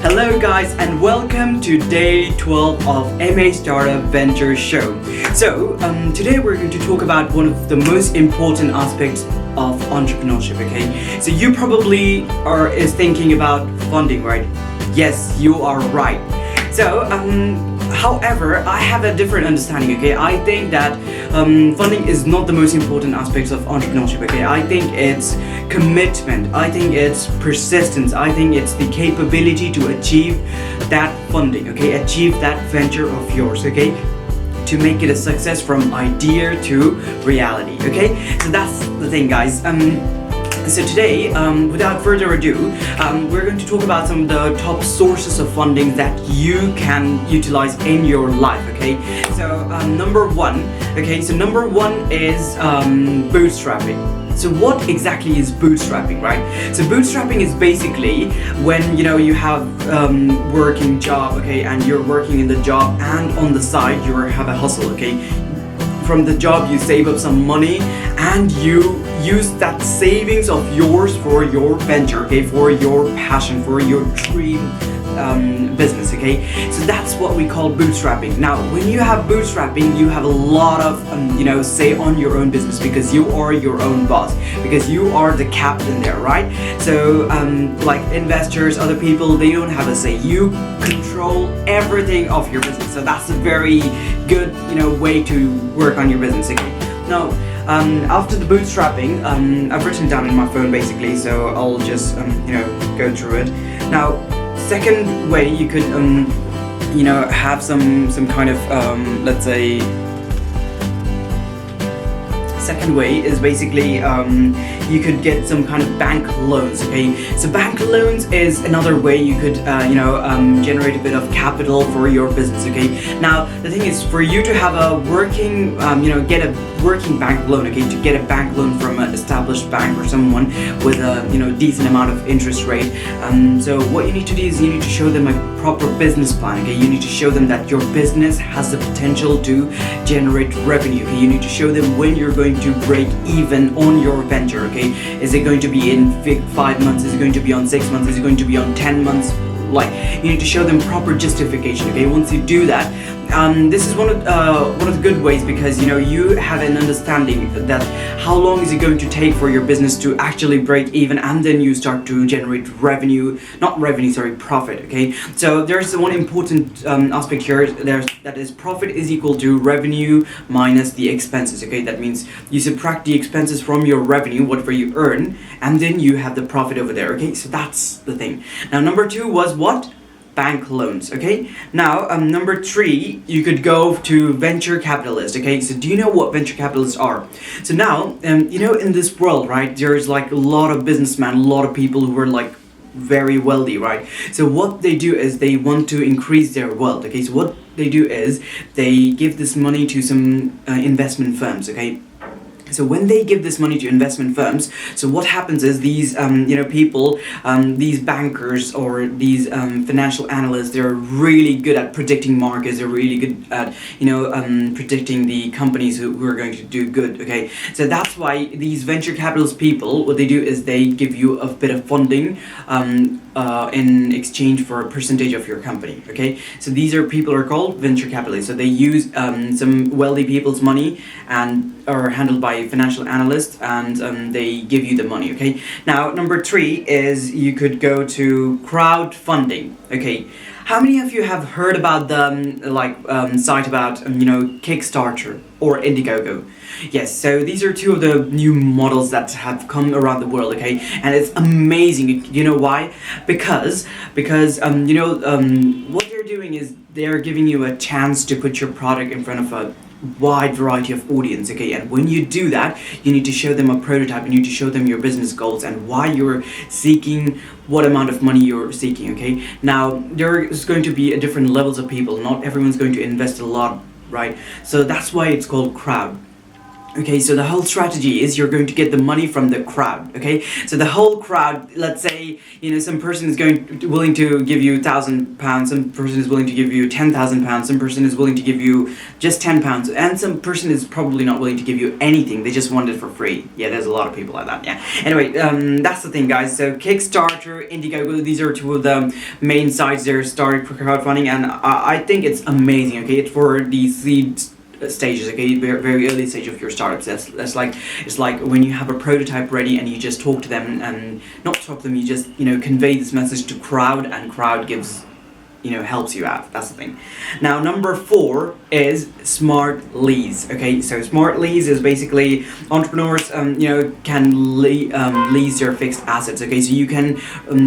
Hello guys and welcome to day 12 of MA Startup Venture Show. So today we're going to talk about one of the most important aspects of entrepreneurship, okay? So you probably is thinking about funding, right? Yes, you are right. So however, I have a different understanding, okay? I think that funding is not the most important aspects of entrepreneurship, okay? I think it's commitment, I think it's persistence, I think it's the capability to achieve that funding, okay? Achieve that venture of yours, okay? To make it a success from idea to reality, okay? So that's the thing, guys. So today, without further ado, we're going to talk about some of the top sources of funding that you can utilize in your life, okay? So number one is bootstrapping. So what exactly is bootstrapping, right? So bootstrapping is basically when you have working job, okay, and you're working in the job and on the side you have a hustle, okay? From the job you save up some money and you use that savings of yours for your venture, okay, for your passion, for your dream business, okay? So that's what we call bootstrapping. Now when you have bootstrapping, you have a lot of say on your own business, because you are your own boss, because you are the captain there, right? So like investors, other people, they don't have a say. You control everything of your business. So that's a very good way to work on your business, okay? Now after the bootstrapping, I've written down in my phone basically, so I'll just go through it. Now second way you could have some kind of let's say, second way is basically you could get some kind of bank loans, okay? So bank loans is another way you could generate a bit of capital for your business, okay? Now the thing is, for you to have a working get a working bank loan, okay, to get a bank loan from an established bank or someone with a decent amount of interest rate, so what you need to do is you need to show them a proper business plan, okay? You need to show them that your business has the potential to generate revenue, okay? You need to show them when you're going to break even on your venture, okay? Is it going to be in 5 months? Is it going to be on 6 months? Is it going to be on 10 months? Like, you need to show them proper justification, okay? Once you do that, this is one of the good ways, because you have an understanding that how long is it going to take for your business to actually break even, and then you start to generate profit, okay? So there's one important aspect here, that is profit is equal to revenue minus the expenses, okay? That means you subtract the expenses from your revenue, whatever you earn, and then you have the profit over there, okay? So that's the thing. Now number two was what? Bank loans, okay? Now number three, you could go to venture capitalists, okay? So do you know what venture capitalists are? So now in this world, right, there's like a lot of businessmen, a lot of people who are like very wealthy, right? So what they do is they want to increase their wealth, okay? So what they do is they give this money to some investment firms, okay? So when they give this money to investment firms, so what happens is these people, these bankers or these financial analysts, they're really good at predicting markets. They're really good at predicting the companies who are going to do good, okay? So that's why these venture capitalist people, what they do is they give you a bit of funding in exchange for a percentage of your company, okay? So these are people are called venture capitalists. So they use some wealthy people's money and are handled by financial analysts, and they give you the money, okay? Now number three is you could go to crowdfunding, okay? How many of you have heard about the site about Kickstarter or Indiegogo? Yes, so these are two of the new models that have come around the world, okay? And it's amazing. You know why? Because what they're doing is they're giving you a chance to put your product in front of a wide variety of audience, okay? And when you do that, you need to show them a prototype, you need to show them your business goals and why you're seeking, what amount of money you're seeking, okay? Now there is going to be different levels of people. Not everyone's going to invest a lot, right? So that's why it's called crowd. Okay, so the whole strategy is you're going to get the money from the crowd. Okay, so the whole crowd, let's say, some person is willing to give you £1,000, some person is willing to give you £10,000, some person is willing to give you just £10, and some person is probably not willing to give you anything. They just want it for free. Yeah, there's a lot of people like that. Yeah. Anyway, that's the thing, guys. So Kickstarter, Indiegogo, these are two of the main sites that are started for crowdfunding, and I think it's amazing. Okay, it's for the seed stages, okay, very early stage of your startups. That's like, it's like when you have a prototype ready and you just talk to them, and not talk to them, you just convey this message to crowd, and crowd gives helps you out. That's the thing. Now, number 4 is smart lease. Okay, so smart lease is basically entrepreneurs can lease their fixed assets. Okay, so you can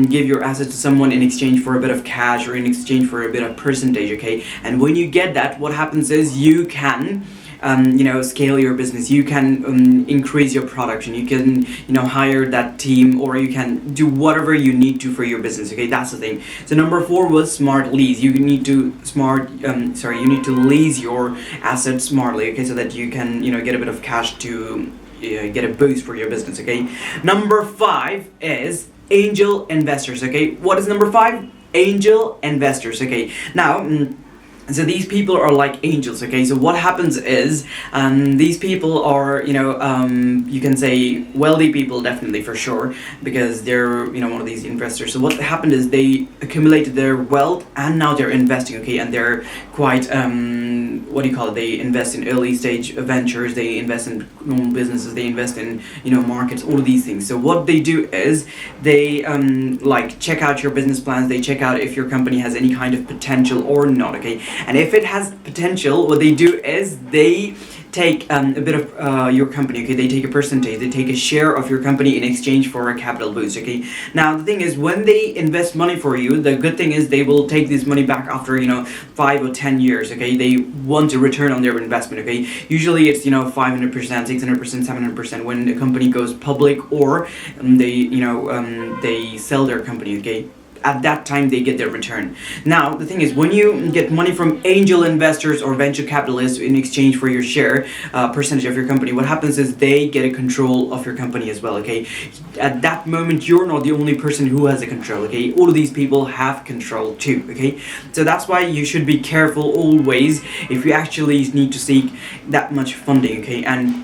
give your assets to someone in exchange for a bit of cash or in exchange for a bit of percentage. Okay, and when you get that, what happens is you can scale your business. You can increase your production. You can hire that team, or you can do whatever you need to for your business. Okay, that's the thing. So number 4 was smart lease. You need to you need to lease your assets smartly. Okay, so that you can get a bit of cash to get a boost for your business. Okay, number 5 is angel investors. Okay, what is number 5? Angel investors. Okay, now. So these people are like angels. Okay, so what happens is these people are you can say wealthy people, definitely, for sure, because they're one of these investors. So what happened is they accumulated their wealth, and now they're investing. Okay, and they're quite what do you call it, they invest in early stage ventures, they invest in normal businesses, they invest in markets, all of these things. So what they do is they like check out your business plans, they check out if your company has any kind of potential or not. Okay, and if it has potential, what they do is they take a bit of your company. Okay, they take a percentage, they take a share of your company in exchange for a capital boost. Okay, now the thing is, when they invest money for you, the good thing is they will take this money back after 5 or 10 years. Okay, they want a return on their investment. Okay, usually it's 500%, 600%, 700% when a company goes public, or they sell their company. Okay, at that time they get their return. Now the thing is, when you get money from angel investors or venture capitalists in exchange for your share percentage of your company, what happens is they get a control of your company as well. Okay, at that moment you're not the only person who has a control. Okay, all of these people have control too. Okay, so that's why you should be careful always if you actually need to seek that much funding. Okay, and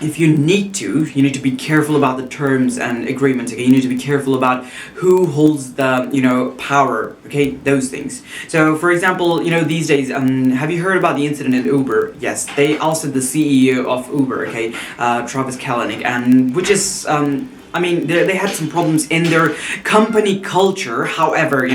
if you need to be careful about the terms and agreements. Okay, you need to be careful about who holds the power. Okay, those things. So for example, these days, have you heard about the incident in Uber? Yes, they ousted the CEO of Uber. Okay, Travis Kalanick, and which is they had some problems in their company culture. However,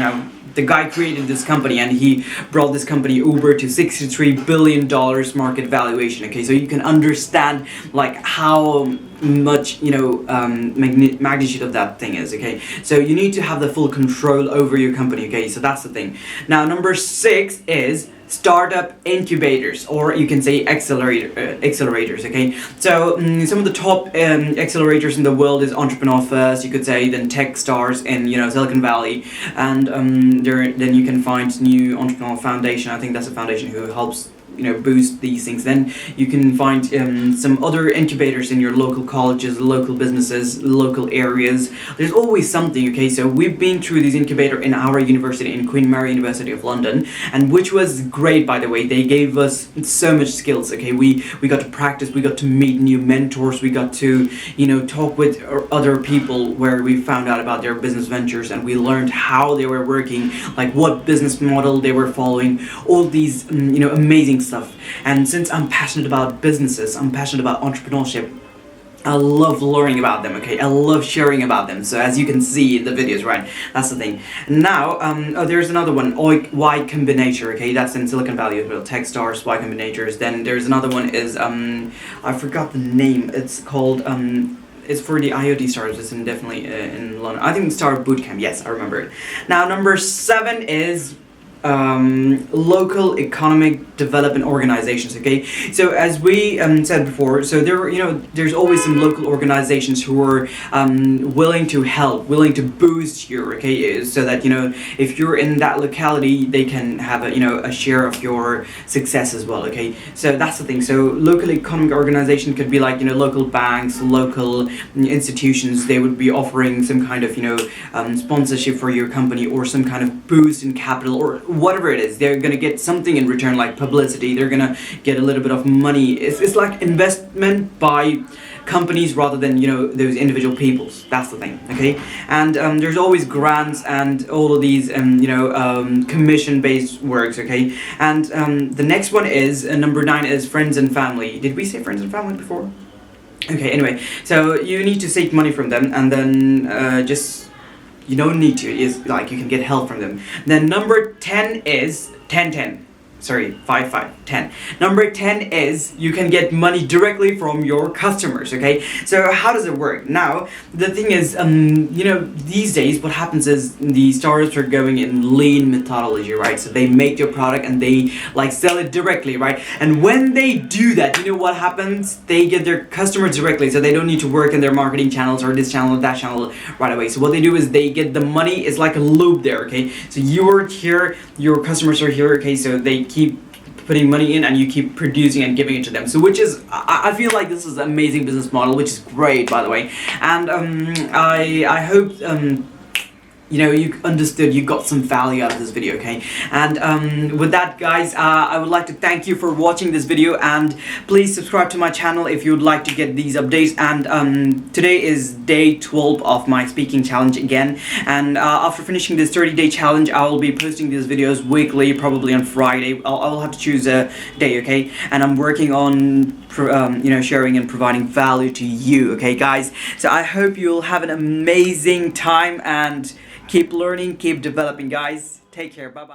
the guy created this company, and he brought this company Uber to $63 billion market valuation. Okay, so you can understand like how much magnitude of that thing is. Okay, so you need to have the full control over your company. Okay, so that's the thing. Now number 6 is startup incubators, or you can say accelerators. Okay, so some of the top accelerators in the world is Entrepreneur First, you could say, then Techstars in Silicon Valley, and then you can find New Entrepreneur Foundation. I think that's a foundation who helps boost these things. Then you can find some other incubators in your local colleges, local businesses, local areas. There's always something. Okay, so we've been through this incubator in our university, in Queen Mary University of London, and which was great, by the way. They gave us so much skills. Okay, we got to practice, we got to meet new mentors, we got to talk with other people where we found out about their business ventures, and we learned how they were working, like what business model they were following, all these amazing stuff. And since I'm passionate about businesses, I'm passionate about entrepreneurship, I love learning about them. Okay, I love sharing about them. So as you can see in the videos, right, that's the thing. Now there's another one, Y Combinator. Okay, that's in Silicon Valley as well. Techstars, Y Combinators. Then there's another one is I forgot the name. It's called it's for the IoT startups. It's definitely in London. I think Startup Bootcamp. Yes, I remember it. Now number 7 is local economic development organizations. Okay, so as we said before, so there's always some local organizations who are willing to help, willing to boost you. Okay, so that if you're in that locality, they can have a share of your success as well. Okay, so that's the thing. So local economic organization could be like local banks, local institutions. They would be offering some kind of sponsorship for your company, or some kind of boost in capital, or whatever it is. They're gonna get something in return, like publicity. They're gonna get a little bit of money. It's like investment by companies rather than those individual peoples. That's the thing. Okay, and there's always grants and all of these commission based works. Okay, and the next one is number 9 is friends and family. Did we say friends and family before? Okay, anyway, so you need to seek money from them, and then you don't need to, is like you can get help from them. Then number 10 is 10. Sorry, 5. Number 10 is you can get money directly from your customers. Okay, so how does it work? Now the thing is, these days what happens is the startups are going in lean methodology, right? So they make their product and they like sell it directly, right? And when they do that, what happens? They get their customers directly, so they don't need to work in their marketing channels or this channel or that channel right away. So what they do is they get the money. It's like a loop there. Okay, so you're here, your customers are here. Okay, so they keep putting money in and you keep producing and giving it to them. So which is, I feel like this is an amazing business model, which is great, by the way. And I hope you understood, you got some value out of this video. Okay, and with that, guys, I would like to thank you for watching this video, and please subscribe to my channel if you would like to get these updates. And today is day 12 of my speaking challenge again, and after finishing this 30-day challenge, I will be posting these videos weekly, probably on Friday. I'll have to choose a day. Okay, and I'm working on sharing and providing value to you. Okay, guys, so I hope you'll have an amazing time and keep learning, keep developing, guys. Take care. Bye-bye.